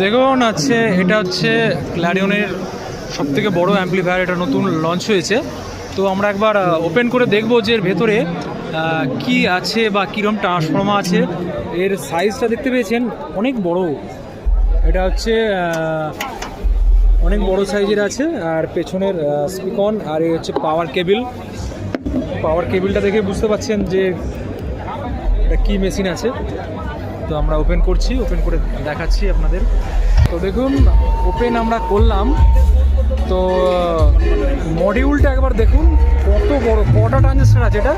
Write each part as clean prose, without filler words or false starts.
দেখুন আছে, এটা হচ্ছে ক্ল্যারিয়নের সবথেকে বড় অ্যাম্পলিফায়ার, এটা নতুন লঞ্চ হয়েছে। তো আমরা একবার ওপেন করে দেখব যে এর ভেতরে কি আছে বা কীরকম ট্রান্সফর্মার আছে। এর সাইজটা দেখতে পেয়েছেন, অনেক বড়। এটা হচ্ছে অনেক বড় সাইজের আছে। আর পেছনের স্পিকন, আর এই হচ্ছে পাওয়ার কেবিল। পাওয়ার কেবিলটা দেখে বুঝতে পারছেন যে এটা কী মেশিন আছে। তো আমরা ওপেন করছি, ওপেন করে দেখাচ্ছি আপনাদের। তো দেখুন ওপেন আমরা করলাম। তো মডিউলটা একবার দেখুন কত বড়, কটা ট্রানজিস্টর আছে এটা।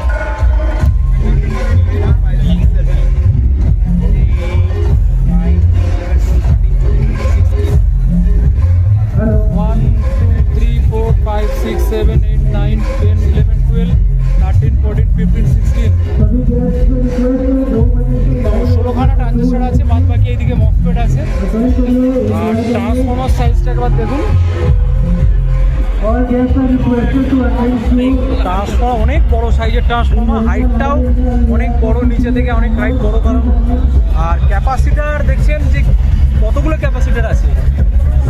One, two, three, four, five, six, seven, eight, nine, 10, 11, 12, 13, 14, 15, 16, 16খানা ট্রানজিস্টর আছে। বাদ বাকি এইদিকে মসফেট আছে। আর ট্রান্সফর্মার সাইজটা একবার দেখুন। ট্রান্সফর্মার অনেক বড় সাইজের ট্রান্সফর্মার, হাইটটাও অনেক বড়, নিচে থেকে অনেক হাইট বড় কারণ। আর ক্যাপাসিটার দেখছেন যে কতগুলো ক্যাপাসিটার আছে।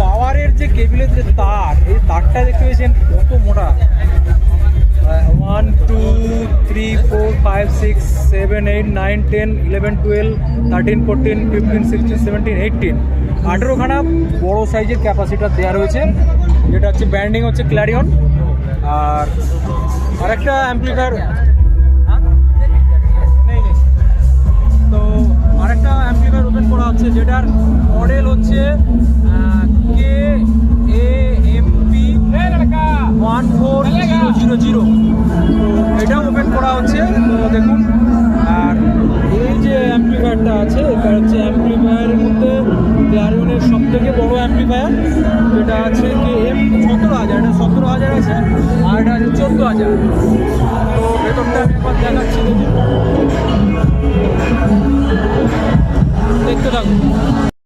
পাওয়ারের যে কেবিলের যে তার, এই তারটা দেখতে পেয়েছেন কত মোটা। 1, 2, 3, 4, 5, 6, 7, 8, 9, 10, 11, 12, 13, 14, 15, 16, 17, 18, 18খানা বড় সাইজের ক্যাপাসিটার দেওয়া রয়েছে। যেটা হচ্ছে ব্র্যান্ডিং হচ্ছে ক্ল্যারিয়ন। আর আরেকটা অ্যাম্পলিফায়ার, তো আরেকটা অ্যাম্পলিফায়ার ওপেন করা হচ্ছে, যেটার মডেল হচ্ছে KAMP 14000। তো এটাও ওপেন করা হচ্ছে। তো দেখুন, আর এই যে অ্যাম্পলিফায়ারটা আছে, এটা হচ্ছে অ্যাম্পলিফায়ারের মধ্যে ক্ল্যারিয়নের সবথেকে বড় অ্যাম্পলিফায়ার, যেটা আছে KM 17000। এটা 17000 আছে, আর এটা আছে 14000। তো ভেতরটা আমি একবার দেখাচ্ছি দেখুন।